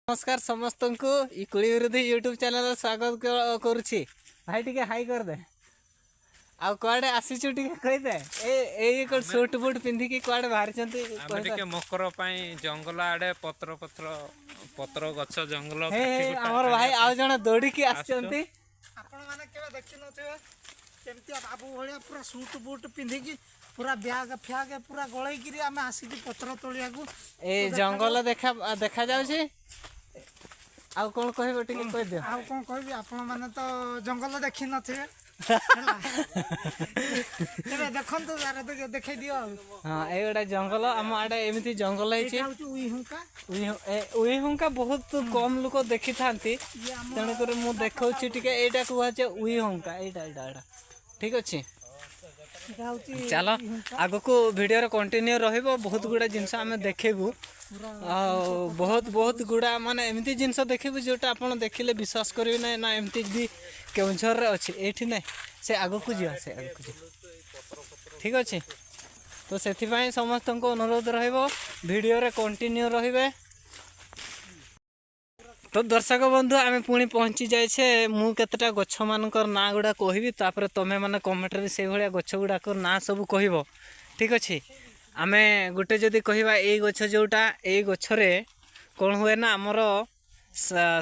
नमस्कार समस्त को कुली विरोधी यूट्यूब चैनल स्वागत करुच्ची भाई टी हाई करदे आउ कुआडे आसीचु टी कहीदे ए सूट बूट पिंधिकी कुआडे बाहरी मकर जंगल आड़े पत्र पत्र पत्र गछ जंगल हमर भाई आउ जण दौड़िकी आछंती आपण माने केबे देखि नथिबे केमती बाबू भलिया पूरा सूट बूट पिंधिकी पूरा ब्याग फ्याग पूरा गळै गिरी आमे आसी पत्र तोलिया को ए जंगल देखा देखा जाउची आउ कौन कह दियो आउ कौन कहबी आपण माने तो जंगल देखि नथिबे देखन तो यार देखाई दियो हां ए गोटा जंगल आम आडे एमिति जंगल है उई हुंका बहुत कम लोक देखि थांती तण कर मु देखौची टिके एटा कुआ जे उई हुंका एटा ठीक अछि चलो आग को वीडियो कंटिन्यू रहिबो बहुत गुडा जिंस आमे देखेबू बहुत बहुत गुडा माने एमती जिनस देखबू जोटा आपण देखिले विश्वास करिवे ना ना एमती भी केउंझर रे अछि एठी नै से आगो को जिया से आगो को ठीक अछि तो सेथि पय समस्त को अनुरोध रहइबो वीडियो रे कंटिन्यू रहिबे। तो दर्शक बंधु आमे पुणी पहुंची जाय छे मु केतटा गछ मानकर ना गुडा कहबी तापर तमे माने कमेंट रे से भलिया गछ गुडा कर ना सब कहबो ठीक अछि। आमे गुटे जदि कहबा ए गछ जोटा ए गछरे कोन हुए ना हमर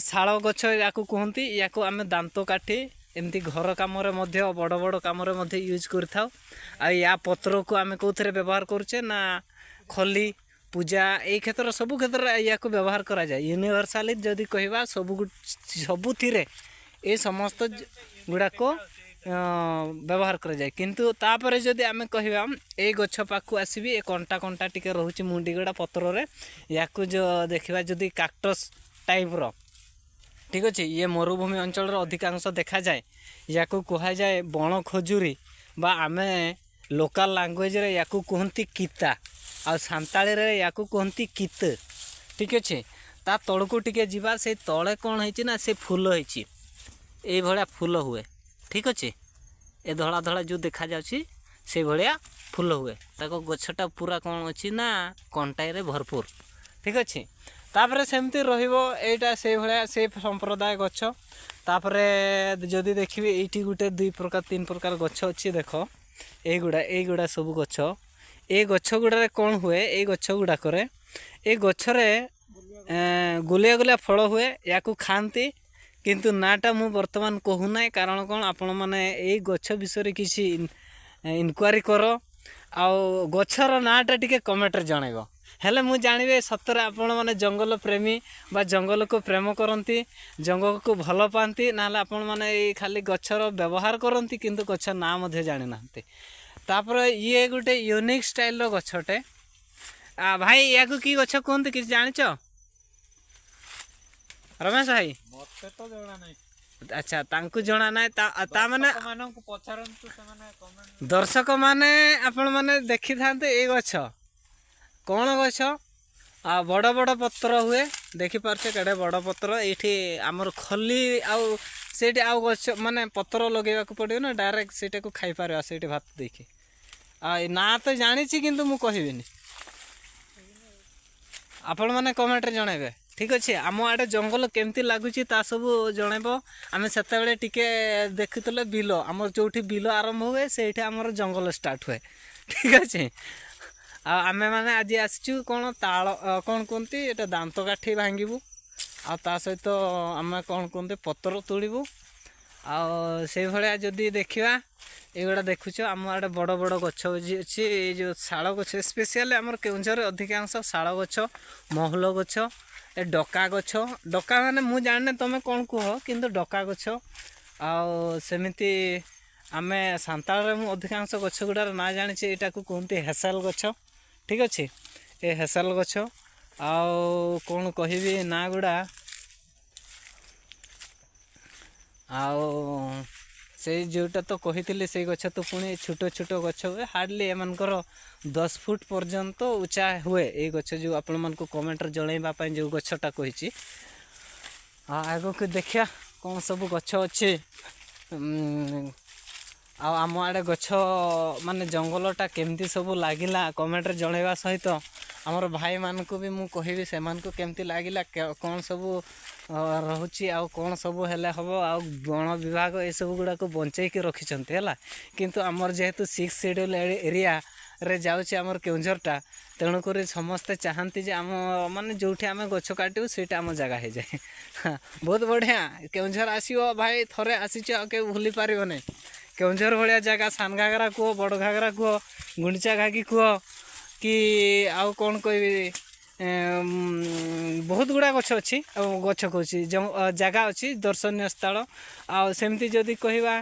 शाल गछ याकू कहंती याकू आमे दांत काठी एमती घर काम रे मध्य बड़ बड़ काम रे मध्य यूज करथाउ आ या पत्र को आमे कोथरे व्यवहार करछे ना खली पूजा ए क्षेत्र सब क्षेत्र या व्यवहार करा जाए यूनिवर्साली जदि कहबा सबुथिरे ए समस्त गुड़ा को व्यवहार करा जाए किंतु तापर जदि आमे कहबा ए गछ पाखु आसीबी ए कंटा कंटा टिके रहउची मुंडी गडा पत्र रे याकू जो देखबा जदि काक्टस टाइप रो ठीक अछि ये मरुभूमि अंचल रो अधिकांश देखा जाए याकू कहा जाए बण खजुरी बा आमे लोकल लैंग्वेज रे याकू कहंती कीता आ सांताली रे याकू कहंती कित ठीक अछि। ता तळको टिके जीवा से तळे कोन हैछि ना से फूल हैछि ए भलिया फूल हुए ठीक अछि ए धड़ा धड़ा जो देखा जाउछि से भलिया फूल हुए ताको गछटा पूरा कोन अछि ना कंटाई रे भरपूर ठीक अछि। तापरे सेमती रहिबो एटा से भलिया से संप्रदाय गछ तापरे जदि देखिबे एठी गुटे दुई प्रकार तीन प्रकार गछ अछि देखो ए गुडा सब गछ ए गछ गुड़ा कौन हुए ए गछ गुड़ा करे ए गछरे गुलिया गुलिया फल हुए या खाती किंतु नाटा मु वर्तमान कहूना कारण कौन आपण मैंने ए गछ विषय किसी इनक्वारी कर आउ गछर नाटा टिके कमेंट जनइब हेले मु जानिबे सतरे आपण माने जंगल प्रेमी बा जंगल को प्रेम करती जंगल को भल पाती ना आपण माने खाली गछर व्यवहार करती किंतु गछ ना मध्य जानि नांती तापर ये गोटे यूनिक स्टाइल रो गछटे भाई या की गछ कहते कि जान रमेश भाई मते तो जणा नै अच्छा तांकु जणा नै ता माने मानक पछारंतु से माने कमेंट दर्शक माने आपण माने देखि थांते ए गछ कोन गछ आ बड़ बड़ पत्र हुए देखि पारछे केडे बड़ पत्र एठी हमर खली आउ सेठी आउ गछ माने पत्र लगेबा को पडियो ना डायरेक्ट सेटा को खाइ पारबा सेठी भात देखि आ ना तो जानी किंतु मु कहबिनी आपण माने कमेंट रे जणाइबे ठीक अछि। आम आडे जंगल केमती लागुची ता सब जणाइबो आमे सेते बेले टिके देखितले बिलो हमर जोठी बिलो आरंभ हुए सेठी हमर जंगल स्टार्ट हुए ठीक अछि। आमे माने आज आछू कोन ताळ कोन कोनती एटा दांत काठी भांगीबू आ ता सहित आमे कोन कोनते पत्र तोड़ीबू आ से भलिया जदी देखिबा एगुड़ा देखुच आम आडे बड़ बड़ गछ अच्छी जो शाल गछ स्पेशली आम केउंझर अधिकांश शाल गछ महल गछ ए डका गछ डका माने मु जाने तुम कौन कह किंतु डका गछ आमती आम सांताल मु अधिकांश गछ गुड़ार ना जानी यहाँ को कहते हेसाल गछ ठीक अच्छे ए हेसाल गछ कौन कहबी ना गुड़ा से जोटा तो कही से गछ तो पुणी छोट छोट गछ हुए हार्डली एमनकर 10 फुट पर्यंत उच्चा हुए ये गछ जो आपण मन को कमेंट जनइबा जो गछटा कही आग को देखिया कौन सब गछ अच्छे आम आड़े गछ माने जंगलटा केमती सब लगिला कमेंट जनइबा सहित ଆମର ଭାଇମାନଙ୍କୁ ବି ମୁଁ କହିବି ସେମାନଙ୍କୁ କେମିତି ଲାଗିଲା କ'ଣ ସବୁ ରହୁଛି ଆଉ କ'ଣ ସବୁ ହେଲେ ହେବ ଆଉ ବନ ବିଭାଗ ଏସବୁ ଗୁଡ଼ାକୁ ବଞ୍ଚେଇକି ରଖିଛନ୍ତି ହେଲା। କିନ୍ତୁ ଆମର ଯେହେତୁ 6 ସିଡ୍ୟୁଲ୍ ଏରିଆରେ ଯାଉଛି ଆମର କେଉଁଝରଟା, ତେଣୁକରି ସମସ୍ତେ ଚାହାନ୍ତି ଯେ ଆମ ମାନେ ଯେଉଁଠି ଆମେ ଗଛ କାଟିବୁ ସେଇଟା ଆମ ଜାଗା ହେଇଯାଏ। ବହୁତ ବଢ଼ିଆ କେଉଁଝର ଆସିବ ଭାଇ, ଥରେ ଆସିଛ ଆଉ କେବେ ଭୁଲି ପାରିବ ନାହିଁ। କେଉଁଝର ଭଳିଆ ଜାଗା ସାନ ଘାଗରା କୁହ, ବଡ଼ ଘାଗରା କୁହ, ଗୁଣ୍ଡିଚା ଘାଗି କୁହ କି ଆଉ କ'ଣ କହିବି, ବହୁତ ଗୁଡ଼ା ଗଛ ଅଛି, ଆଉ ଗଛ କହୁଛି ଜାଗା ଅଛି ଦର୍ଶନୀୟ ସ୍ଥଳ। ଆଉ ସେମିତି ଯଦି କହିବା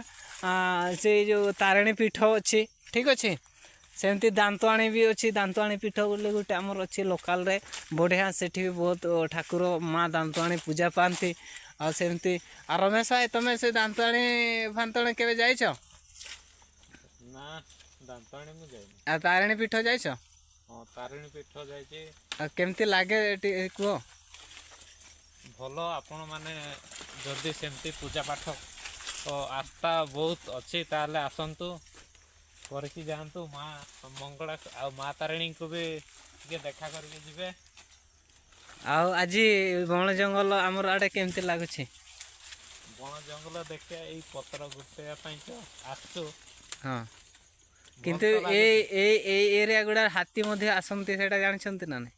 ସେଇ ଯେଉଁ ତାରିଣୀ ପୀଠ ଅଛି, ଠିକ୍ ଅଛି। ସେମିତି ଦାନ୍ତୁଆଣୀ ବି ଅଛି, ଦାନ୍ତୁଆଣୀ ପୀଠ ବୋଲି ଗୋଟେ ଆମର ଅଛି ଲୋକାଲରେ, ବଢ଼ିଆ। ସେଠି ବି ବହୁତ ଠାକୁର ମା ଦାନ୍ତୁଆଣୀ ପୂଜା ପାଆନ୍ତି। ଆଉ ସେମିତି ରମେଶ ଭାଇ, ତମେ ସେ ଦାନ୍ତୁଆଣୀ ଫାନ୍ତୁଆଣୀ କେବେ ଯାଇଛ? ନା, ଦାନ୍ତୁଆଣୀ ମୁଁ ଯାଇନି। ଆଉ ତାରିଣୀ ପୀଠ ଯାଇଛ? ହଁ, ତାରିଣୀ ପୀଠ ଯାଇଛି। ଆଉ କେମିତି ଲାଗେ ଟିକେ କୁହ? ଭଲ। ଆପଣମାନେ ଯଦି ସେମିତି ପୂଜା ପାଠ ଆସ୍ଥା ବହୁତ ଅଛି ତାହେଲେ ଆସନ୍ତୁ, କରିକି ଯାଆନ୍ତୁ। ମା ମଙ୍ଗଳା ଆଉ ମା ତାରିଣୀଙ୍କୁ ବି ଟିକେ ଦେଖା କରିକି ଯିବେ। ଆଉ ଆଜି ବଣ ଜଙ୍ଗଲ ଆମର ଆଡ଼େ କେମିତି ଲାଗୁଛି? ବଣ ଜଙ୍ଗଲ ଦେଖିବା, ଏଇ ପତ୍ର ଗୋଟେଇବା ପାଇଁ ତ ଆସୁଛୁ। ହଁ, କିନ୍ତୁ ଏଇ ଏରିଆ ଗୁଡ଼ା ହାତୀ ମଧ୍ୟ ଆସନ୍ତି, ସେଇଟା ଜାଣିଛନ୍ତି ନା ନାହିଁ?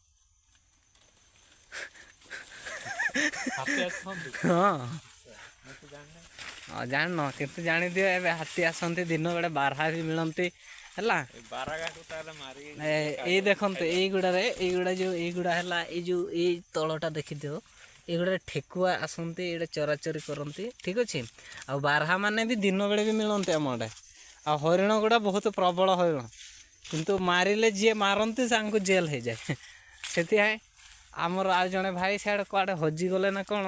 ହାତୀ ଆସନ୍ତି? ହଁ, ମୁଁ ତ ଜାଣିନି। ଜାଣିନ କିନ୍ତୁ ଜାଣିଦିଅ, ଏବେ ହାତୀ ଆସନ୍ତି, ଦିନ ବେଳେ ବାରହା ବି ମିଳନ୍ତି ହେଲା। ଏଇ ବାରାଗାକୁ ତାହେଲେ ମାରିକି ଏଇ ଦେଖନ୍ତୁ ଏଇଗୁଡ଼ା ଏଇଗୁଡ଼ା ହେଲା, ଏଇ ତଳଟା ଦେଖିଦିଅ, ଏଇଗୁଡ଼ା ଠେକୁଆ ଆସନ୍ତି, ଏଇଟା ଚରାଚରି କରନ୍ତି, ଠିକ୍ ଅଛି। ଆଉ ବାରହା ମାନେ ବି ଦିନ ବେଳେ ବି ମିଳନ୍ତି ଆମ ଆଡ଼େ। ଆଉ ହରିଣ ଗୁଡ଼ା ବହୁତ ପ୍ରବଳ ହରିଣ, କିନ୍ତୁ ମାରିଲେ ଯିଏ ମାରନ୍ତି ତାଙ୍କୁ ଜେଲ୍ ହେଇଯାଏ। ସେଥିପାଇଁ ଆମର ଆଉ ଜଣେ ଭାଇ ସିଆଡ଼େ କୁଆଡ଼େ ହଜିଗଲେ ନା କ'ଣ।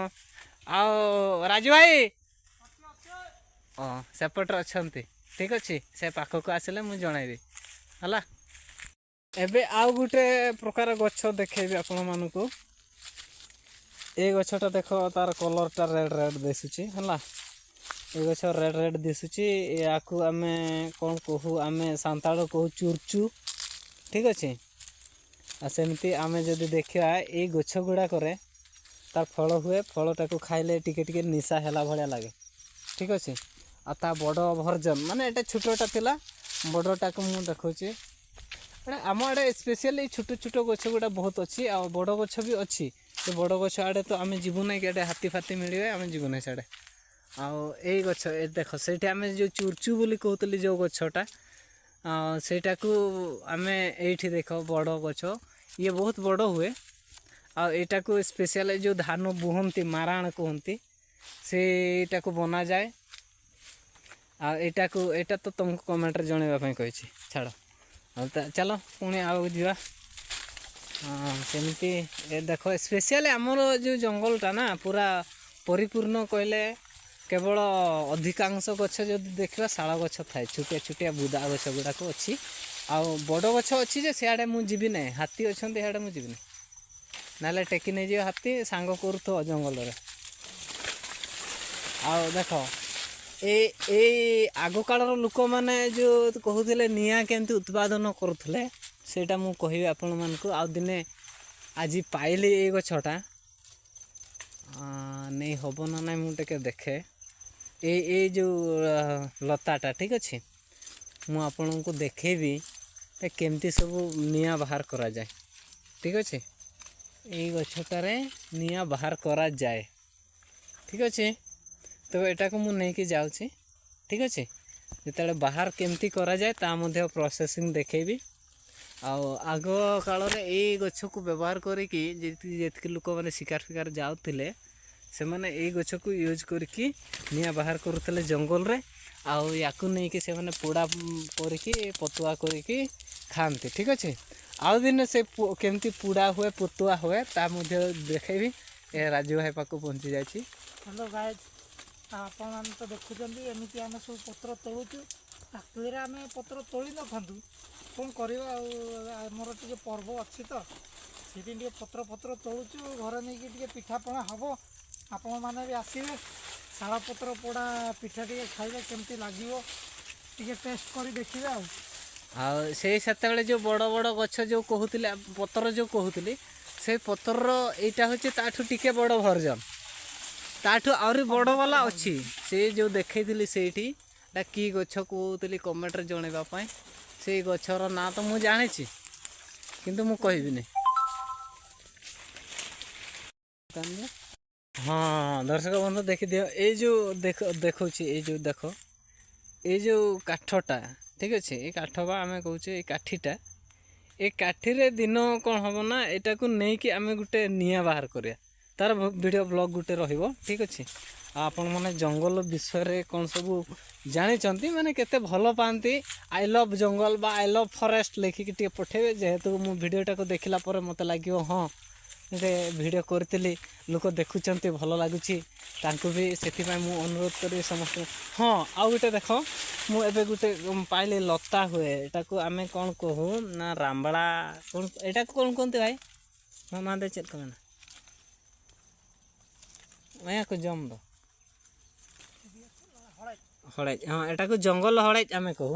ଆଉ ରାଜୁ ଭାଇ, ହଁ ସେପଟରେ ଅଛନ୍ତି, ଠିକ୍ ଅଛି। ସେ ପାଖକୁ ଆସିଲେ ମୁଁ ଜଣାଇବି ହେଲା। ଏବେ ଆଉ ଗୋଟେ ପ୍ରକାର ଗଛ ଦେଖେଇବି ଆପଣମାନଙ୍କୁ। ଏଇ ଗଛଟା ଦେଖ, ତାର କଲର୍ଟା ରେଡ଼୍ ଦିଶୁଛି ହେଲା। ଏ ଗଛ ରେଡ଼୍ ଦିଶୁଛି। ୟାକୁ ଆମେ କ'ଣ କହୁ, ଆମେ ସାନ୍ତାଳ କହୁ ଚୁର୍ଚୁ, ଠିକ୍ ଅଛି। ଆଉ ସେମିତି ଆମେ ଯଦି ଦେଖିବା ଏଇ ଗଛ ଗୁଡ଼ାକରେ ତାର ଫଳ ହୁଏ, ଫଳଟାକୁ ଖାଇଲେ ଟିକେ ଟିକେ ନିଶା ହେଲା ଭଳିଆ ଲାଗେ, ଠିକ୍ ଅଛି। ଆଉ ତା ବଡ଼ ଭର୍ଜନ ମାନେ ଏଇଟା ଛୋଟଟା ଥିଲା, ବଡ଼ଟାକୁ ମୁଁ ଦେଖାଉଛି। ମାନେ ଆମ ଆଡ଼େ ସ୍ପେଶିଆଲି ଛୋଟ ଛୋଟ ଗଛ ଗୁଡ଼ା ବହୁତ ଅଛି, ଆଉ ବଡ଼ ଗଛ ବି ଅଛି। ସେ ବଡ଼ ଗଛ ଆଡ଼େ ତ ଆମେ ଯିବୁ ନାହିଁ, କି ଏଡ଼େ ହାତୀ ଫାତି ମିଳିବେ, ଆମେ ଯିବୁ ନାହିଁ ସିଆଡ଼େ। ଆଉ ଏଇ ଗଛ ଏ ଦେଖ, ସେଇଠି ଆମେ ଯେଉଁ ଚୁର୍ଚୁ ବୋଲି କହୁଥିଲି ଯେଉଁ ଗଛଟା, ସେଇଟାକୁ ଆମେ ଏଇଠି ଦେଖ ବଡ଼ ଗଛ, ଇଏ ବହୁତ ବଡ଼ ହୁଏ। ଆଉ ଏଇଟାକୁ ସ୍ପେଶିଆଲ ଯେଉଁ ଧାନ ବୁହନ୍ତି, ମାରାଣ କୁହନ୍ତି, ସେଇଟାକୁ ବନାଯାଏ। ଆଉ ଏଇଟା ତ ତୁମକୁ କମେଣ୍ଟରେ ଜଣାଇବା ପାଇଁ କହିଛି, ଛାଡ଼। ଆଉ ଚାଲ ପୁଣି ଆଉ ଯିବା। ସେମିତି ଏ ଦେଖ, ସ୍ପେଶିଆଲି ଆମର ଯେଉଁ ଜଙ୍ଗଲଟା ନା ପୁରା ପରିପୂର୍ଣ୍ଣ କହିଲେ କେବଳ ଅଧିକାଂଶ ଗଛ ଯଦି ଦେଖିବା ଶାଳ ଗଛ ଥାଏ, ଛୋଟିଆ ଛୋଟିଆ ବୁଦା ଗଛ ଗୁଡ଼ାକ ଅଛି। ଆଉ ବଡ଼ ଗଛ ଅଛି ଯେ ସିଆଡ଼େ ମୁଁ ଯିବି ନାହିଁ, ହାତୀ ଅଛନ୍ତି ସିଆଡ଼େ ମୁଁ ଯିବି ନାହିଁ, ନହେଲେ ଟେକି ନେଇଯିବ ହାତୀ, ସାଙ୍ଗ କରୁଥିବ ଜଙ୍ଗଲରେ। ଆଉ ଦେଖ, ଏଇ ଆଗକାଳର ଲୋକମାନେ ଯେଉଁ କହୁଥିଲେ ନିଆଁ କେମିତି ଉତ୍ପାଦନ କରୁଥିଲେ, ସେଇଟା ମୁଁ କହିବି ଆପଣମାନଙ୍କୁ। ଆଉ ଦିନେ ଆଜି ପାଇଲି ଏଇ ଗଛଟା, ନେଇ ହେବ ନା ନାହିଁ ମୁଁ ଟିକେ ଦେଖେ। ଏଇ ଯେଉଁ ଲତାଟା, ଠିକ୍ ଅଛି, ମୁଁ ଆପଣଙ୍କୁ ଦେଖେଇବି କେମିତି ସବୁ ନିଆଁ ବାହାର କରାଯାଏ, ଠିକ୍ ଅଛି। ଏଇ ଗଛଟାରେ ନିଆଁ ବାହାର କରାଯାଏ, ଠିକ୍ ଅଛି। ତ ଏଟାକୁ ମୁଁ ନେଇକି ଯାଉଛି, ଠିକ୍ ଅଛି। ଯେତେବେଳେ ବାହାର କେମିତି କରାଯାଏ ତା ମଧ୍ୟ ପ୍ରୋସେସିଂ ଦେଖେଇବି। ଆଉ ଆଗ କାଳରେ ଏଇ ଗଛକୁ ବ୍ୟବହାର କରିକି ଯେତିକି ଲୋକମାନେ ଶିକାର ଫିକାର ଯାଉଥିଲେ, ସେମାନେ ଏଇ ଗଛକୁ ୟୁଜ୍ କରିକି ନିଆଁ ବାହାର କରୁଥିଲେ ଜଙ୍ଗଲରେ। ଆଉ ୟାକୁ ନେଇକି ସେମାନେ ପୋଡ଼ା କରିକି ପତୁଆ କରିକି ଖାଆନ୍ତି, ଠିକ୍ ଅଛି। ଆଉ ଦିନେ ସେ କେମିତି ପୋଡ଼ା ହୁଏ, ପତୁଆ ହୁଏ, ତା ମଧ୍ୟ ଦେଖେଇବି। ଏ ରାଜୁ ଭାଇ ପାଖକୁ ପହଞ୍ଚି ଯାଇଛି। ହ୍ୟାଲୋ ଗାଇଜ୍, ଆପଣମାନେ ତ ଦେଖୁଛନ୍ତି ଏମିତି ଆମେ ସବୁ ପତ୍ର ତୋଳୁଛୁ। ଆକ୍ଚୁଆଲିରେ ଆମେ ପତ୍ର ତୋଳି ନଥାନ୍ତୁ, କ'ଣ କରିବା, ଆଉ ଆମର ଟିକେ ପର୍ବ ଅଛି ତ, ସେଥିପାଇଁ ଟିକେ ପତ୍ର ତୋଳୁଛୁ, ଘରେ ନେଇକି ଟିକେ ପିଠାପଣା ହେବ। ଆପଣମାନେ ବି ଆସିବେ, ଶାଳପତ୍ର ପୋଡ଼ା ପିଠା ଟିକେ ଖାଇବେ, କେମିତି ଲାଗିବ ଟିକେ ଟେଷ୍ଟ କରି ଦେଖିବେ। ଆଉ ଆଉ ସେଇ ସେତେବେଳେ ଯେଉଁ ବଡ଼ ବଡ଼ ଗଛ ଯେଉଁ କହୁଥିଲେ ପତ୍ର ଯେଉଁ କହୁଥିଲି ସେଇ ପତ୍ରର ଏଇଟା ହେଉଛି ତାଠୁ ଟିକେ ବଡ଼ ଭର୍ଜନ, ତାଠୁ ଆହୁରି ବଡ଼ ବାଲା ଅଛି। ସେ ଯେଉଁ ଦେଖେଇଥିଲି ସେଇଠି ଏଇଟା କି ଗଛ କହୁଥିଲି କମେଣ୍ଟରେ ଜଣାଇବା ପାଇଁ। ସେଇ ଗଛର ନାଁ ତ ମୁଁ ଜାଣିଛି କିନ୍ତୁ ମୁଁ କହିବିନି। ହଁ ଦର୍ଶକ ବନ୍ଧୁ ଦେଖିଦିଅ, ଏଇ ଯେଉଁ ଦେଖଉଛି ଏଇ ଯେଉଁ ଦେଖ ଏଇ ଯେଉଁ କାଠଟା ଠିକ୍ ଅଛି, ଏଇ କାଠ ବା ଆମେ କହୁଛେ ଏଇ କାଠିଟା, ଏ କାଠିରେ ଦିନ କ'ଣ ହେବ ନା ଏଇଟାକୁ ନେଇକି ଆମେ ଗୋଟେ ନିଆଁ ବାହାର କରିବା, ତାର ଭିଡ଼ିଓ ବ୍ଲଗ୍ ଗୋଟେ ରହିବ ଠିକ୍ ଅଛି। ଆଉ ଆପଣମାନେ ଜଙ୍ଗଲ ବିଷୟରେ କ'ଣ ସବୁ ଜାଣିଛନ୍ତି ମାନେ କେତେ ଭଲ ପାଆନ୍ତି, ଆଇ ଲଭ୍ ଜଙ୍ଗଲ ବା ଆଇ ଲଭ୍ ଫରେଷ୍ଟ ଲେଖିକି ଟିକେ ପଠାଇବେ। ଯେହେତୁ ମୁଁ ଭିଡ଼ିଓଟାକୁ ଦେଖିଲା ପରେ ମୋତେ ଲାଗିବ ହଁ ଗୋଟେ ଭିଡ଼ିଓ କରିଥିଲି, ଲୋକ ଦେଖୁଛନ୍ତି ଭଲ ଲାଗୁଛି ତାଙ୍କୁ ବି, ସେଥିପାଇଁ ମୁଁ ଅନୁରୋଧ କରିବି ସମସ୍ତଙ୍କୁ। ହଁ ଆଉ ଗୋଟେ ଦେଖ, ମୁଁ ଏବେ ଗୋଟେ ପାଇଲି ଲତା ହୁଏ, ଏଟାକୁ ଆମେ କ'ଣ କହୁ ନା ରାମବାଳା, କ'ଣ ଏଟାକୁ କ'ଣ କୁହନ୍ତି ଭାଇ? ମୋ ମା ଦେ ଚେକ୍ କରେ ନା ଏହାକୁ ଜମ ଦ ହଳେଜ, ହଁ ଏଟାକୁ ଜଙ୍ଗଲ ହଳେଜ ଆମେ କହୁ।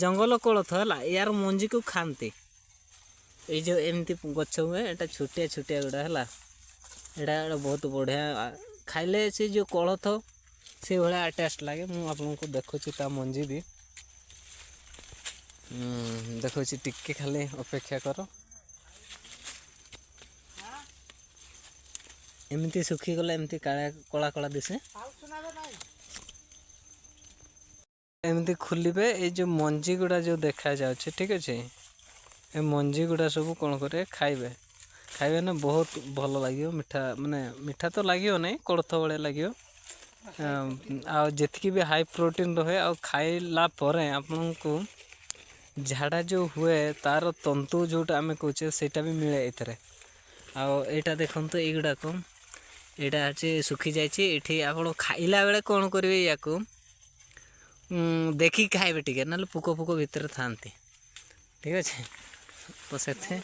ଜଙ୍ଗଲ କୋଳଥ ହେଲା, ୟାର ମଞ୍ଜିକୁ ଖାଆନ୍ତି। ଏଇ ଯେଉଁ ଏମିତି ଗଛ ହୁଏ, ଏଇଟା ଛୋଟିଆ ଛୋଟିଆ ଗୁଡ଼ା ହେଲା, ଏଇଟା ବହୁତ ବଢ଼ିଆ ଖାଇଲେ। ସେ ଯେଉଁ କୋଳଥ ସେଇଭଳିଆ ଟେଷ୍ଟ ଲାଗେ। ମୁଁ ଆପଣଙ୍କୁ ଦେଖୁଛି ତା ମଞ୍ଜି ବି ଦେଖୁଛି, ଟିକେ ଖାଲି ଅପେକ୍ଷା କର। ଏମିତି ଶୁଖିଗଲେ ଏମିତି କଳା କଳା ଦିଶେ, ଏମିତି ଖୋଲିବେ। ଏଇ ଯେଉଁ ମଞ୍ଜି ଗୁଡ଼ା ଯେଉଁ ଦେଖାଯାଉଛି ଠିକ୍ ଅଛି, ଏ ମଞ୍ଜି ଗୁଡ଼ା ସବୁ କ'ଣ କରିବେ ଖାଇବେ ନା ବହୁତ ଭଲ ଲାଗିବ। ମିଠା ମାନେ ମିଠା ତ ଲାଗିବ ନାହିଁ, କୋଳଥ ଭଳିଆ ଲାଗିବ। ଆଉ ଯେତିକି ବି ହାଇ ପ୍ରୋଟିନ୍ ରହେ, ଆଉ ଖାଇଲା ପରେ ଆପଣଙ୍କୁ ଝାଡ଼ା ଯେଉଁ ହୁଏ ତା'ର ତନ୍ତୁ ଯେଉଁଟା ଆମେ କହୁଛେ ସେଇଟା ବି ମିଳେ ଏଥିରେ। ଆଉ ଏଇଟା ଦେଖନ୍ତୁ, ଏଇଗୁଡ଼ାକ ଏଇଟା ଅଛି ଶୁଖିଯାଇଛି। ଏଇଠି ଆପଣ ଖାଇଲା ବେଳେ କ'ଣ କରିବେ, ୟାକୁ ଦେଖିକି ଖାଇବେ ଟିକେ, ନହେଲେ ପୋକ ଭିତରେ ଥାଆନ୍ତି ଠିକ୍ ଅଛି। ତ ସେଥି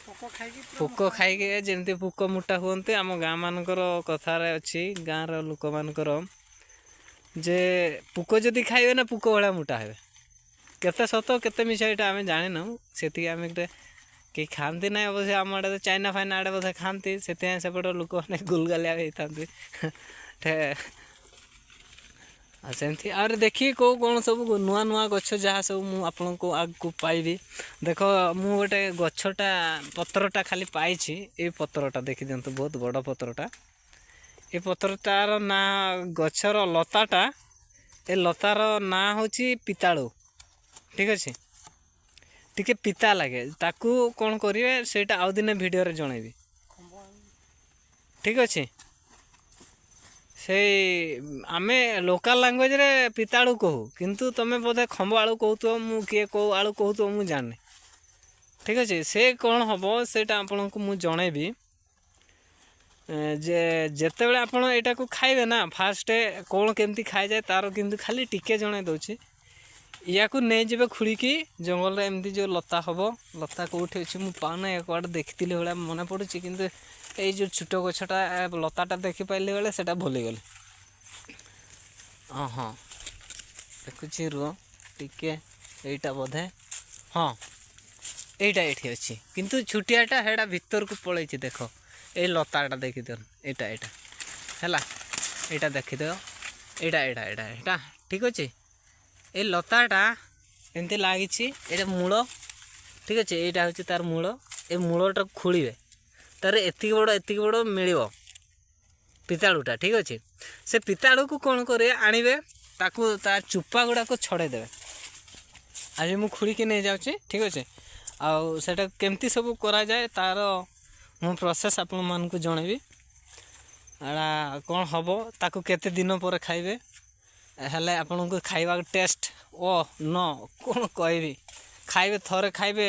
ପୋକ ଖାଇକି ଯେମିତି ପୋକ ମୁଟା ହୁଅନ୍ତି, ଆମ ଗାଁ ମାନଙ୍କର କଥାରେ ଅଛି, ଗାଁର ଲୋକମାନଙ୍କର, ଯେ ପୋକ ଯଦି ଖାଇବେ ନା ପୋକ ଭଳିଆ ମୁଟା ହେବେ। କେତେ ସତ କେତେ ମିଛ ଏଇଟା ଆମେ ଜାଣିନାହୁଁ, ସେତିକି ଆମେ ଗୋଟେ କେହି ଖାଆନ୍ତି ନାହିଁ ଅବଶ୍ୟ। ଆମ ଆଡ଼େ ଚାଇନା ଫାଇନା ଆଡ଼େ ବୋଧେ ଖାଆନ୍ତି, ସେଥିପାଇଁ ସେପଟ ଲୋକମାନେ ଗୁଲଗାଲିଆ ହେଇଥାନ୍ତି। ଆଉ ସେମିତି ଆହୁରି ଦେଖିକି କ'ଣ ସବୁ ନୂଆ ନୂଆ ଗଛ ଯାହା ସବୁ ମୁଁ ଆପଣଙ୍କୁ ଆଗକୁ ପାଇବି। ଦେଖ ମୁଁ ଗୋଟେ ଗଛଟା ପତ୍ରଟା ଖାଲି ପାଇଛି, ଏଇ ପତ୍ରଟା ଦେଖିଦିଅନ୍ତୁ, ବହୁତ ବଡ଼ ପତ୍ରଟା। ଏ ପତ୍ରଟାର ନାଁ, ଗଛର ଲତାଟା, ଏ ଲତାର ନାଁ ହେଉଛି ପିତାଳୁ ଠିକ୍ ଅଛି। ଟିକେ ପିତା ଲାଗେ, ତାକୁ କ'ଣ କରିବେ ସେଇଟା ଆଉ ଦିନେ ଭିଡ଼ିଓରେ ଜଣେଇବି ଠିକ୍ ଅଛି। ସେଇ ଆମେ ଲୋକାଲ୍ ଲାଙ୍ଗୁଏଜ୍ରେ ପିତାଳୁ କହୁ, କିନ୍ତୁ ତୁମେ ବୋଧେ ଖମ୍ବ ଆଳୁ କହୁଥିବ, ମୁଁ କିଏ କେଉଁ ଆଳୁ କହୁଥିବ ମୁଁ ଜାଣିନି ଠିକ୍ ଅଛି। ସେ କ'ଣ ହେବ ସେଇଟା ଆପଣଙ୍କୁ ମୁଁ ଜଣେଇବି। ଯେ ଯେତେବେଳେ ଆପଣ ଏଇଟାକୁ ଖାଇବେ ନା, ଫାଷ୍ଟ କ'ଣ କେମିତି ଖାଇଯାଏ ତା'ର କିନ୍ତୁ ଖାଲି ଟିକେ ଜଣେଇ ଦେଉଛି। ୟାକୁ ନେଇଯିବେ ଖୁଳିକି ଜଙ୍ଗଲରେ, ଏମିତି ଯେଉଁ ଲତା ହେବ, ଲତା କେଉଁଠି ଅଛି ମୁଁ ପାଉନାହିଁ, କୁଆଡ଼େ ଦେଖିଥିଲି ଭଳିଆ ମନେ ପଡ଼ୁଛି, କିନ୍ତୁ ଏଇ ଯେଉଁ ଛୋଟ ଗଛଟା ଲତାଟା ଦେଖିପାରିଲି ବେଳେ ସେଇଟା ଭୁଲିଗଲି। ହଁ ଦେଖୁଛି, ରୁହ ଟିକେ, ଏଇଟା ବୋଧେ, ହଁ ଏଇଟା ଏଇଠି ଅଛି, କିନ୍ତୁ ଛୋଟିଆଟା ସେଇଟା ଭିତରକୁ ପଳେଇଛି। ଦେଖ ଏଇ ଲତାଟା ଦେଖିଦିଅ, ଏଇଟା ହେଲା, ଏଇଟା ଦେଖିଦିଅ, ଏଇଟା ଠିକ୍ ଅଛି। ଏଇ ଲତାଟା ଏମିତି ଲାଗିଛି, ଏଇଟା ମୂଳ ଠିକ୍ ଅଛି, ଏଇଟା ହେଉଛି ତାର ମୂଳ। ଏ ମୂଳଟାକୁ ଖୋଳିବେ, ତାର ଏତିକି ବଡ଼ ମିଳିବ ପିତାଳୁଟା ଠିକ୍ ଅଛି। ସେ ପିତାଳୁକୁ କ'ଣ କରିବେ, ଆଣିବେ, ତାକୁ ତା ଚୋପା ଗୁଡ଼ାକ ଛଡ଼େଇ ଦେବେ। ଆଜି ମୁଁ ଖୋଳିକି ନେଇଯାଉଛି ଠିକ୍ ଅଛି। ଆଉ ସେଇଟା କେମିତି ସବୁ କରାଯାଏ ତା'ର ମୁଁ ପ୍ରୋସେସ୍ ଆପଣମାନଙ୍କୁ ଜଣେଇବି। ଏଇଟା କ'ଣ ହେବ, ତାକୁ କେତେ ଦିନ ପରେ ଖାଇବେ, ହେଲେ ଆପଣଙ୍କୁ ଖାଇବା ଟେଷ୍ଟ କ'ଣ କହିବି, ଖାଇବେ, ଥରେ ଖାଇବେ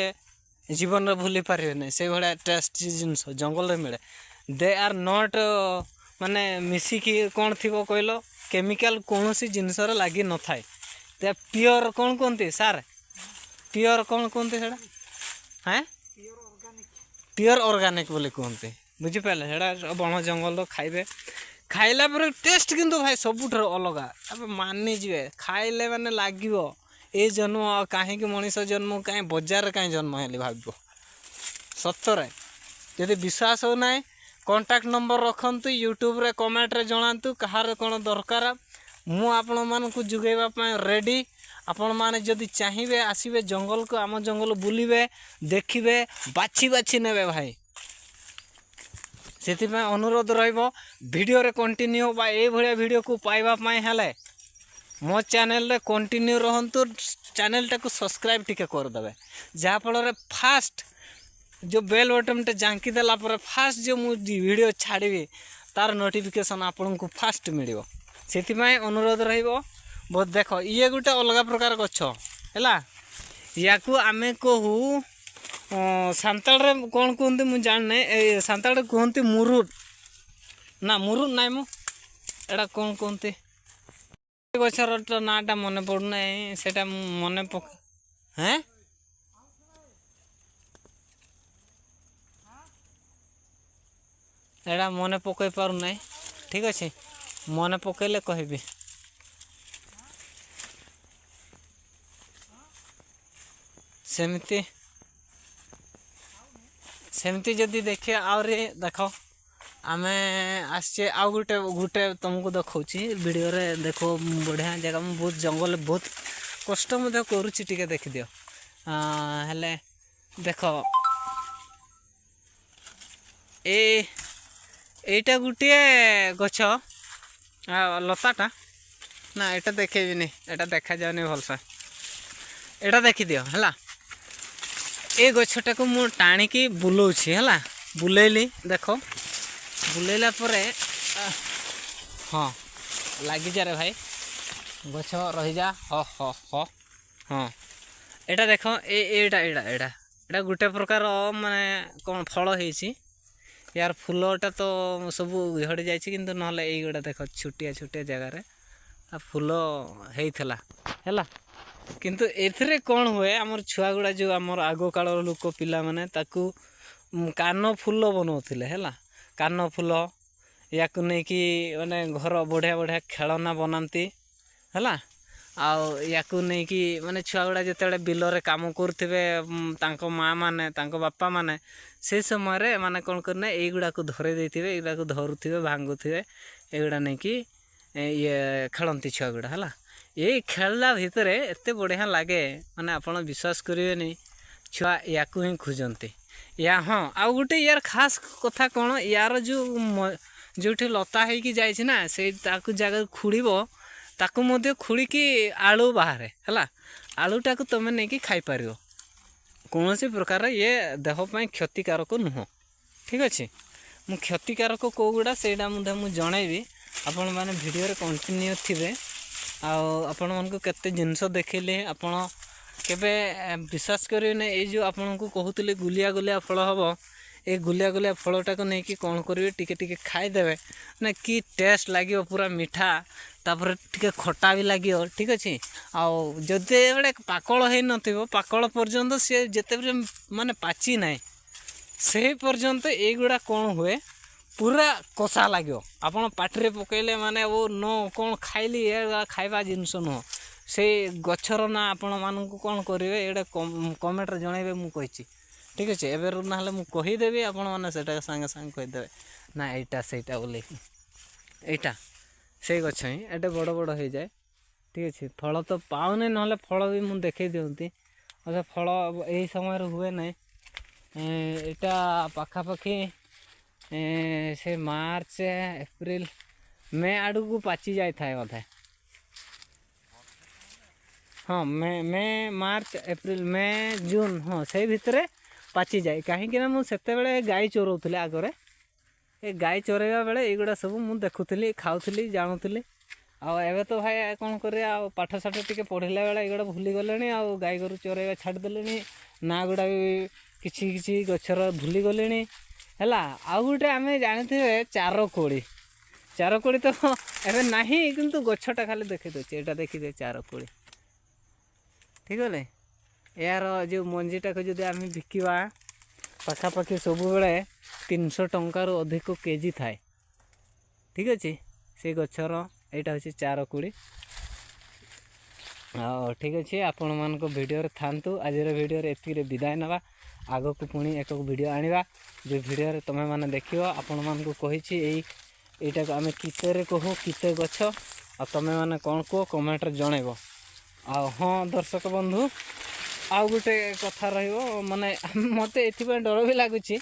ଜୀବନରେ ଭୁଲି ପାରିବେ ନାହିଁ, ସେଇଭଳିଆ ଟେଷ୍ଟ ଜିନିଷ ଜଙ୍ଗଲରେ ମିଳେ। ଦେ ଆର୍ ନଟ୍ ମାନେ ମିଶିକି କ'ଣ ଥିବ କହିଲ, କେମିକାଲ କୌଣସି ଜିନିଷରେ ଲାଗି ନଥାଏ। ଦେ ପିଓର କ'ଣ କୁହନ୍ତି ସାର୍, ପିଓର କ'ଣ କୁହନ୍ତି ସେଇଟା, ପିଓର ଅର୍ଗାନିକ୍ ବୋଲି କୁହନ୍ତି, ବୁଝିପାରିଲେ। ସେଇଟା ବଣ ଜଙ୍ଗଲର ଖାଇବେ, ଖାଇଲା ପରେ ଟେଷ୍ଟ କିନ୍ତୁ ଭାଇ ସବୁଠାରୁ ଅଲଗା, ଆପଣ ମାନିଯିବେ, ଖାଇଲେ ମାନେ ଲାଗିବ ए जन्म कहीं मनीष जन्म कहीं बजार कहीं जन्म हेली भाव सतरे जदि विश्वास हो ना कॉन्टैक्ट नंबर रखंतु यूट्यूब रे कमेंट रे जणांतु कहार कौन दरकार मु आपण मानकु जुगेबा पय रेडी आपण माने जदि चाहिए आसीबे जंगल को आम जंगल बुलिबे देखिबे बाछी बाछी नेबे भाई से अनुरोध रहिबो वीडियो रे कंटिन्यू बा ए भलिया वीडियो को पाइबा पय हेले मो चैनल रे कंटिन्यू रहंतु चैनल टाको सब्सक्राइब टिके कर देबे जहा फल रे फास्ट जो बेल बटन टे जांकी देला पर फास्ट जो मु वीडियो छाड़ीबी तार नोटिफिकेशन आपन को फास्ट मिलिबो सेति पय अनुरोध रहिबो बहुत देख ये गोटे अलग प्रकार गछ है या आमे कहू सांताड़े कौन कहते मुझे जानने सांताड़े कहते मुरुद ना मुरुद ना मु एटा कौन कहते गछर नाटा मन पड़ना से मन पक हैं एटा मन पकई पारना ठीक अच्छे मन पकईले कहबी सेमती सेमती जदि देखे आहरी देख आम आसचे आउ गोटे गोटे तुमको देखी वीडियो रे देखो बढ़िया जगह में बहुत जंगल बहुत कष्ट करुच्ची टिके देखी दियो हेले देख एटा गोटे गछ लताटा ना एटा देखेबिनी एटा देखा जानी भलसे एटा देखी दियो है ए गछटा को मु टाणिकी बुलाऊँगी है बुलेली देख बुलेला परे हाँ लगी जा रे भाई गछ रही जा हाँ एटा देख एटा एटा एटा एटा गोटे प्रकार माने कौन फल होइछि यार फूलटा तो सब झड़ी जाइए किंतु नहले एई गोटा देख छोटिया छोटिया जगार फूल होइथला है किंतु एथरे कौन हुए आमर छुआ गुड़ा जो आमर आग काल लोक पिला माने ताकू कान फूल बनाउथिले है कान फूल या नहीं कि माने घर बढ़िया बढ़िया खेलना बनाती है या नहीं कि माने छुआ गुड़ा जिते बिलरे काम करुवे माँ माने बापा माने से समय रे माने कौन करना युड़ा को धरे देते युड़ा को धरुवे भांगुवे युड़ा नहीं कि ये खेलती छुआ गुड़ा है ये खेलला भितर एत बढ़िया लगे माने आपण विश्वास करें छुआ या ही खोजती या हाँ आउ गोटे यार खास कथा कौन यार जो लता होगी जाए से जगह खुड़ब ताकू मध्य खुड़िकी आलू बाहर है आलूटा को तुम नहीं खाई पार कौन सी प्रकार ये देहपाई क्षतिकारक नुह ठीक अच्छे मु क्षतिकारक कौ गुड़ा से जनइबी आपण मैंने वीडियो कंटिन्यू थे आपण मानक केते जिनस देखिले आपण केबे विश्वास करें ये जो आपण को कहते गुलिया गुलिया फल हम ये गुलिया गुलिया फलटा को लेकिन कौन करेंगे टिके टिके खाईदेवे ना कि टेस्ट लगे पूरा मीठा तापर टिके खटा भी लगे ठीक अच्छे आदि बड़े पाकल हो न पाकल पर्यंत सी जिते माने पाची ना से पर्यंत युड़ा कौन हुए पूरा कषा लगे आपड़ पाटिरे पकईले माने वो न कौन खाइली ये खाइबा जिनस नुह से गछर ना आपण मान कौन करेंगे ये कमेंट जनइबे मुझे ठीक अच्छे एवं ना मुझेदेवी आपण मैंने सागे सागे कहीदेवे ना यहाँ से बोले यहाँ से गछ ही एटे बड़ बड़ हो जाए ठीक अच्छे फल तो पाऊनी ना फल भी मुझे देखे दिखती अच्छा फल यही समय हुए ना यहाँ पाखापाखि से मार्च एप्रिल मे आड़ को पाची जाए था बोधे हाँ मे मार्च एप्रिल मे जून हाँ से भितर पाची जाए कहीं मुझे गाई चोरौली आगे ये गाई चोरैया बेले युड़ा सब मुझे देखुली खाऊली जानूली आवे तो भाई कौन कर पाठशाठ टे पढ़ला बेले युड़ा भूली गले आ गाई गोरु चोरैया छाड़देले ना गुड़ा भी किसी गचर भूली गले है आउ गोटे आम जानी चार कोड़ी तो एवं ना कि गछटा खाली देखी दूचे यहाँ देखिए चार कोड़ी ठीक है यार जो मंजीटा को जब आम बिकवा पाखापाखि सब बेले 300 टंकार अधिक केजी थाए ठीक अच्छे से गचर यहाँ हूँ चार कोड़ी ଆଉ ଠିକ୍ ଅଛି ଆପଣମାନଙ୍କ ଭିଡ଼ିଓରେ ଥାନ୍ତୁ। ଆଜିର ଭିଡ଼ିଓରେ ଏତିକିରେ ବିଦାୟ ନେବା। ଆଗକୁ ପୁଣି ଏକ ଭିଡ଼ିଓ ଆଣିବା ଯେଉଁ ଭିଡ଼ିଓରେ ତୁମେମାନେ ଦେଖିବ। ଆପଣମାନଙ୍କୁ କହିଛି ଏଇଟାକୁ ଆମେ କିତେରେ କହୁ, କିତେ ଗଛ। ଆଉ ତୁମେମାନେ କ'ଣ କୁହ କମେଣ୍ଟରେ ଜଣାଇବ। ଆଉ ହଁ ଦର୍ଶକ ବନ୍ଧୁ, ଆଉ ଗୋଟେ କଥା ରହିବ, ମାନେ ମୋତେ ଏଥିପାଇଁ ଡର ବି ଲାଗୁଛି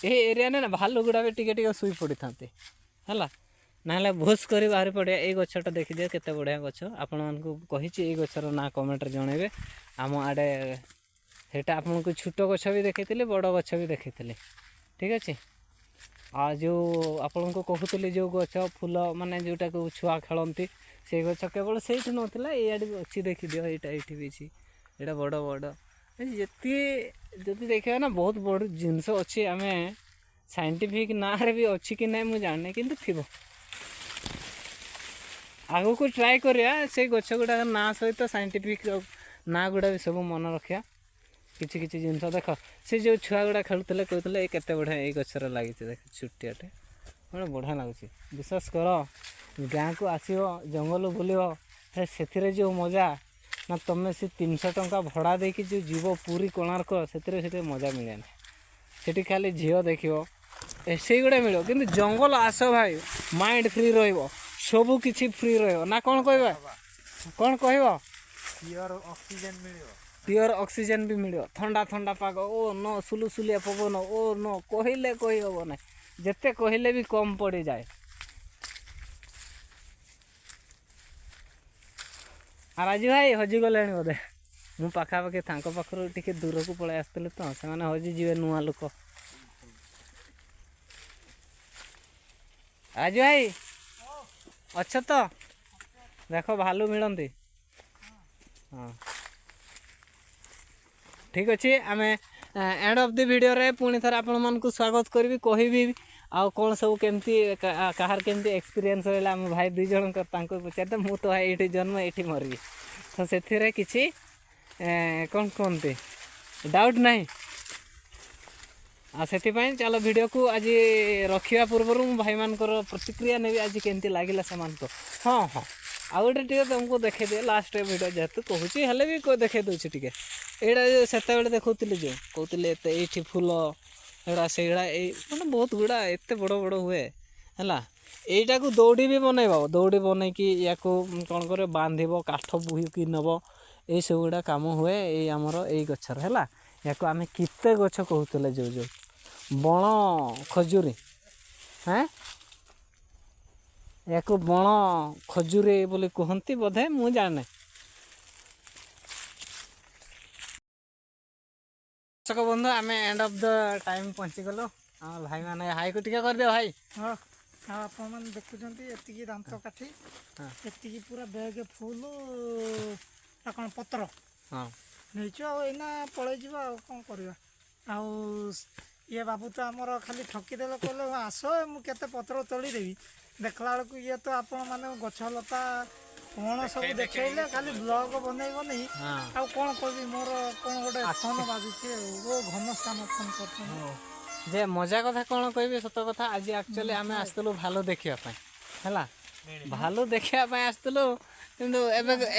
ଏହି ଏରିଆରେ ନା ଭାଲୁ ଗୁଡ଼ା ବି ଟିକେ ଟିକେ ଶୋଇ ପଡ଼ିଥାନ୍ତି ହେଲା। ନହେଲେ ଭୁସ୍ କରି ବାହାରି ପଡ଼ିବା। ଏଇ ଗଛଟା ଦେଖିଦିଅ କେତେ ବଢ଼ିଆ ଗଛ। ଆପଣମାନଙ୍କୁ କହିଛି ଏଇ ଗଛର ନାଁ କମେଣ୍ଟରେ ଜଣାଇବେ। ଆମ ଆଡ଼େ ସେଇଟା ଆପଣଙ୍କୁ ଛୋଟ ଗଛ ବି ଦେଖେଇଥିଲି, ବଡ଼ ଗଛ ବି ଦେଖେଇଥିଲି। ଠିକ୍ ଅଛି। ଆଉ ଯେଉଁ ଆପଣଙ୍କୁ କହୁଥିଲି ଯେଉଁ ଗଛ ଫୁଲ ମାନେ ଯେଉଁଟାକୁ ଛୁଆ ଖେଳନ୍ତି ସେଇ ଗଛ କେବଳ ସେଇଠି ନଥିଲା, ଏଇଆଡ଼େ ବି ଅଛି ଦେଖିଦିଅ। ଏଇଠି ବି ଅଛି, ଏଇଟା ବଡ଼ ବଡ଼ ଯେତିକି ଯଦି ଦେଖିବା ନା ବହୁତ ବଡ଼ ଜିନିଷ ଅଛି। ଆମେ ସାଇଣ୍ଟିଫିକ୍ ନାଁରେ ବି ଅଛି କି ନାହିଁ ମୁଁ ଜାଣିନି, କିନ୍ତୁ ଥିବ। ଆଗକୁ ଟ୍ରାଏ କରିବା ସେଇ ଗଛ ଗୁଡ଼ାକ ନାଁ ସହିତ ସାଇଣ୍ଟିଫିକ୍ ନାଁ ଗୁଡ଼ା ବି ସବୁ ମନେ ରଖିବା। କିଛି କିଛି ଜିନିଷ ଦେଖ, ସେ ଯେଉଁ ଛୁଆ ଗୁଡ଼ା ଖେଳୁଥିଲେ କହୁଥିଲେ ଏଇ କେତେ ବଢ଼ିଆ ଏଇ ଗଛରେ ଲାଗିଛି। ଦେଖ ଛୋଟିଆଟେ ମାନେ ବଢ଼ିଆ ଲାଗୁଛି। ବିଶ୍ୱାସ କର, ଗାଁକୁ ଆସିବ, ଜଙ୍ଗଲ ବୁଲିବ, ସେଥିରେ ଯେଉଁ ମଜା ନା ତୁମେ ସେ 300 ଟଙ୍କା ଭଡ଼ା ଦେଇକି ଯେଉଁ ଯିବ ପୁରୀ କୋଣାର୍କ, ସେଥିରେ ମଜା ମିଳେନି। ସେଠି ଖାଲି ଝିଅ ଦେଖିବ, ସେଇଗୁଡ଼ା ମିଳିବ। କିନ୍ତୁ ଜଙ୍ଗଲ ଆସ ଭାଇ, ମାଇଣ୍ଡ ଫ୍ରି ରହିବ, ସବୁ କିଛି ଫ୍ରି ରହିବ। ନା କ'ଣ କହିବା, କ'ଣ କହିବ? ପିଓର ଅକ୍ସିଜେନ୍ ମିଳିବ। ପିଓର ଅକ୍ସିଜେନ୍ ବି ମିଳିବ। ଥଣ୍ଡା ଥଣ୍ଡା ପାଗ, ଓ ନ ସୁଲୁସୁଲିଆ ପବନ, ଓ ନ କହିଲେ କହିହେବ ନାହିଁ। ଯେତେ କହିଲେ ବି କମ୍ ପଡ଼ିଯାଏ। ଆଉ ରାଜୁ ଭାଇ ହଜିଗଲେଣି ବୋଧେ। ମୁଁ ପାଖାପାଖି ତାଙ୍କ ପାଖରୁ ଟିକେ ଦୂରକୁ ପଳାଇ ଆସିଥିଲି ତ, ସେମାନେ ହଜିଯିବେ ନୂଆ ଲୋକ। ରାଜୁ ଭାଇ ଅଛ ତ? ଦେଖ ଭାଲୁ ମିଳନ୍ତି। ହଁ ଠିକ୍ ଅଛି। ଆମେ ଏଣ୍ଡ ଅଫ୍ ଦି ଭିଡ଼ିଓରେ ପୁଣି ଥରେ ଆପଣମାନଙ୍କୁ ସ୍ୱାଗତ କରିବି, କହିବି ଆଉ କ'ଣ ସବୁ କେମିତି କାହାର କେମିତି ଏକ୍ସପିରିଏନ୍ସ ରହିଲା। ଆମ ଭାଇ 2 ଜଣଙ୍କର ତାଙ୍କୁ ପଚାରିତେ, ମୁଁ ତ ଭାଇ ଏଇଠି ଜନ୍ମ ଏଇଠି ମରିବି, ତ ସେଥିରେ କିଛି କ'ଣ କୁହନ୍ତି ଡାଉଟ୍ ନାହିଁ। ଆଉ ସେଥିପାଇଁ ଚାଲ ଭିଡ଼ିଓକୁ ଆଜି ରଖିବା ପୂର୍ବରୁ ମୁଁ ଭାଇମାନଙ୍କର ପ୍ରତିକ୍ରିୟା ନେବି, ଆଜି କେମିତି ଲାଗିଲା ସେମାନଙ୍କୁ। ହଁ ହଁ ଆଉ ଗୋଟେ ଟିକେ ତୁମକୁ ଦେଖେଇଦିଏ ଲାଷ୍ଟ ଭିଡ଼ିଓ, ଯେହେତୁ କହୁଛି ହେଲେ ବି ଦେଖେଇ ଦେଉଛି ଟିକେ। ଏଇଟା ସେତେବେଳେ ଦେଖାଉଥିଲି ଯେଉଁ କହୁଥିଲି ଏତେ ଏଇଠି ଫୁଲ ଏଗୁଡ଼ା ସେଇଗୁଡ଼ା, ଏଇ ମାନେ ବହୁତ ଗୁଡ଼ା ଏତେ ବଡ଼ ବଡ଼ ହୁଏ ହେଲା। ଏଇଟାକୁ ଦୌଡ଼ି ବି ବନେଇବ, ଦୌଡ଼ି ବନେଇକି ୟାକୁ କ'ଣ କରିବ ବାନ୍ଧିବ, କାଠ ବୁହିକି ନେବ, ଏଇସବୁ ଗୁଡ଼ା କାମ ହୁଏ ଏଇ ଆମର ଏଇ ଗଛର ହେଲା। ୟାକୁ ଆମେ କେତେ ଗଛ କହୁଥିଲେ, ଯେଉଁ ବଣ ଖଜୁରୀ, ୟାକୁ ବଣ ଖଜୁରୀ ବୋଲି କୁହନ୍ତି ବୋଧେ, ମୁଁ ଜାଣେ। ଦର୍ଶକ ବନ୍ଧୁ, ଆମେ ଏଣ୍ଡ ଅଫ୍ ଦ ଟାଇମ୍ ପହଞ୍ଚିଗଲୁ। ଆମ ଭାଇମାନେ ହାଇକୁ ଟିକେ କରିଦିଅ ଭାଇ। ହଁ ଆଉ ଆପଣମାନେ ଦେଖୁଛନ୍ତି ଏତିକି ଦାନ୍ତ କାଠି, ଏତିକି ପୁରା ବ୍ୟାଗ୍ ଫୁଲ୍ କ'ଣ ପତ୍ର ହଁ ନେଇଛୁ। ଆଉ ଏଇନା ପଳେଇଯିବ, ଆଉ କ'ଣ କରିବା। ଆଉ ଇଏ ବାବୁ ତ ଆମର ଖାଲି ଠକିଦେଲେ, କହିଲେ ଆସ ମୁଁ କେତେ ପତ୍ର ତୋଳିଦେବି। ଦେଖିଲା ବେଳକୁ ଇଏ ତ ଆପଣମାନେ ଗଛ ଲତା କ'ଣ ସବୁ ଦେଖେଇଲେ, ଖାଲି ବ୍ଲଗ ବନେଇ ଆଉ କ'ଣ କହିବି। ମୋର କ'ଣ ଗୋଟେ ଫୋନ୍ ବାଜୁଛି, ଆଉ ଘନଶ୍ୟାମ ଫୋନ୍ କରୁଛନ୍ତି। ଯେ ମଜା କଥା କ'ଣ କହିବି, ସତ କଥା। ଆଜି ଆକ୍ଚୁଆଲି ଆମେ ଆସିଥିଲୁ ଭାଲୁ ଦେଖିବା ପାଇଁ ହେଲା। ଭାଲୁ ଦେଖିବା ପାଇଁ ଆସିଥିଲୁ, କିନ୍ତୁ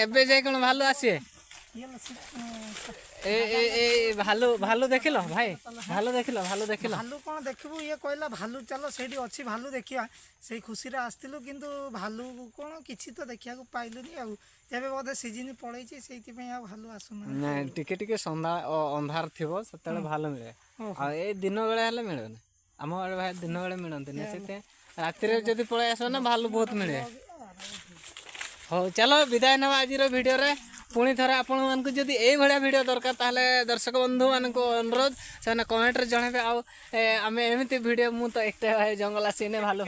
ଏବେ ଯାଇ କ'ଣ ଭାଲୁ ଆସିବେ? ଭାଲୁ ଦେଖିଲ ଭାଇ? ଭାଲୁ ଦେଖିଲ? ଭାଲୁ କ'ଣ ଦେଖିବୁ, ଇଏ କହିଲା ଭାଲୁ ଚାଲ ସେଇଠି ଅଛି ଭାଲୁ ଦେଖିବା, ସେଇ ଖୁସିରେ ଆସିଥିଲୁ। କିନ୍ତୁ ଭାଲୁ କ'ଣ କିଛି ତ ଦେଖିବାକୁ ପାଇଲୁନି। ଆଉ ଏବେ ବୋଧେ ସିଜିନ୍ ପଳେଇଛି, ସେଇଥିପାଇଁ ଆଉ ଭାଲୁ ଆସୁନାହାନ୍ତି। ନାଇଁ ଟିକେ ଟିକେ ସନ୍ଧ୍ୟା ଅନ୍ଧାର ଥିବ, ସେତେବେଳେ ଭାଲୁ ମିଳେ। ଆଉ ଏଇ ଦିନ ବେଳେ ହେଲେ ମିଳେନି। ଆମ ଆଡ଼େ ଭାଇ ଦିନ ବେଳେ ମିଳନ୍ତିନି, ସେଥିପାଇଁ ରାତିରେ ଯଦି ପଳେଇ ଆସିବ ନା ଭାଲୁ ବହୁତ ମିଳେ। ହଉ ଚାଲ ବିଦାୟ ନେବା ଆଜିର ଭିଡ଼ିଓରେ। ପୁଣି ଥରେ ଆପଣମାନଙ୍କୁ ଯଦି ଏଇଭଳିଆ ଭିଡ଼ିଓ ଦରକାର, ତାହେଲେ ଦର୍ଶକ ବନ୍ଧୁମାନଙ୍କୁ ଅନୁରୋଧ, ସେମାନେ କମେଣ୍ଟରେ ଜଣାଇବେ। ଆଉ ଆମେ ଏମିତି ଭିଡ଼ିଓ, ମୁଁ ତ ଏକଟା ଭାଇ ଜଙ୍ଗଲ ଆସିନି, ଭାଲୁ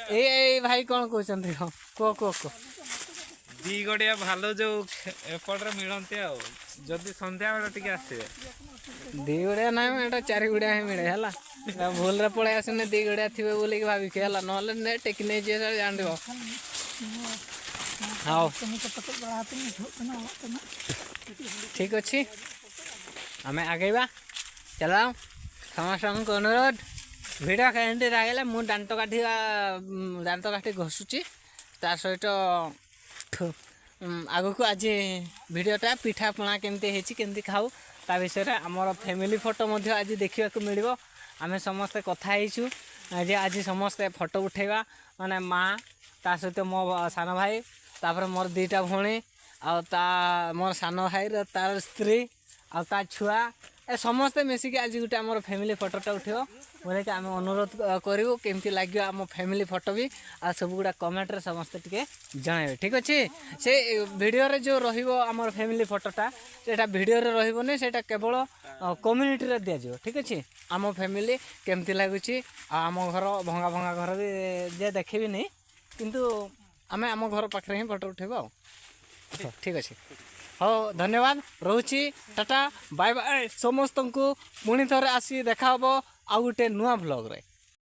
ଏଇ ଭାଇ କ'ଣ କହୁଛନ୍ତି? ହଁ କୁହ। 2 ଗଡ଼ିଆ ଭାଲୁ ଯେଉଁ ଏପଟରେ ମିଳନ୍ତି, ଆଉ ଯଦି ସନ୍ଧ୍ୟାବେଳେ ଟିକେ ଆସିବେ। 2 ଗଡ଼ିଆ ନାହିଁ, ଏଇଟା 4 ଗଡ଼ିଆ ହିଁ ମିଳେ ହେଲା। ଭୁଲରେ ପଳେଇ ଆସୁନି 2 ଗଡ଼ିଆ ଥିବେ ବୋଲିକି ଭାବିକି ହେଲା, ନହେଲେ ଟେକି ନେଇଯିବେ, ଜାଣିବ। ହଉ ଠିକ୍ ଅଛି, ଆମେ ଆଗେଇବା। ଚାଲ ସମସ୍ତଙ୍କୁ ଅନୁରୋଧ, ଭିଡ଼ିଓ କେମିତି ଲାଗିଲା। ମୁଁ ଦାନ୍ତ କାଠି ଘଷୁଛି, ତା ସହିତ ଆଗକୁ ଆଜି ଭିଡ଼ିଓଟା ପିଠାପଣା କେମିତି ହେଇଛି କେମିତି ଖାଉ ତା ବିଷୟରେ ଆମର ଫ୍ୟାମିଲି ଫଟୋ ମଧ୍ୟ ଆଜି ଦେଖିବାକୁ ମିଳିବ। ଆମେ ସମସ୍ତେ କଥା ହେଇଛୁ ଯେ ଆଜି ସମସ୍ତେ ଫଟୋ ଉଠାଇବା ମାନେ ମା ତା ସହିତ ମୋ ସାନ ଭାଇ ତାପରେ ମୋର 2ଟା ଭଉଣୀ ଆଉ ମୋର ସାନ ଭାଇର ତାର ସ୍ତ୍ରୀ ଆଉ ତା ଛୁଆ ଏ ସମସ୍ତେ ମିଶିକି ଆଜି ଗୋଟେ ଆମର ଫ୍ୟାମିଲି ଫଟୋଟା ଉଠିବ ବୋଲିକି ଆମେ ଅନୁରୋଧ କରିବୁ। କେମିତି ଲାଗିବ ଆମ ଫ୍ୟାମିଲି ଫଟୋ ବି ଆଉ ସବୁଗୁଡ଼ା କମେଣ୍ଟରେ ସମସ୍ତେ ଟିକେ ଜଣାଇବେ ଠିକ୍ ଅଛି। ସେ ଭିଡ଼ିଓରେ ଯେଉଁ ରହିବ ଆମର ଫ୍ୟାମିଲି ଫଟୋଟା ସେଇଟା ଭିଡ଼ିଓରେ ରହିବନି, ସେଇଟା କେବଳ କମ୍ୟୁନିଟିରେ ଦିଆଯିବ ଠିକ୍ ଅଛି। ଆମ ଫ୍ୟାମିଲି କେମିତି ଲାଗୁଛି ଆଉ ଆମ ଘର ଭଙ୍ଗା ଭଙ୍ଗା ଘର ବି ଯେ ଦେଖିବିନି କିନ୍ତୁ ଆମେ ଆମ ଘର ପାଖରେ ହିଁ ଫଟୋ ଉଠାଇବା ଆଉ ଠିକ୍ ଅଛି। ହଉ ଧନ୍ୟବାଦ ରହୁଛି ଟାଟା ବାଏ ବାଏ ସମସ୍ତଙ୍କୁ ପୁଣି ଥରେ ଆସି ଦେଖା ହେବ ଆଉ ଗୋଟେ ନୂଆ ଭ୍ଲଗ୍ରେ।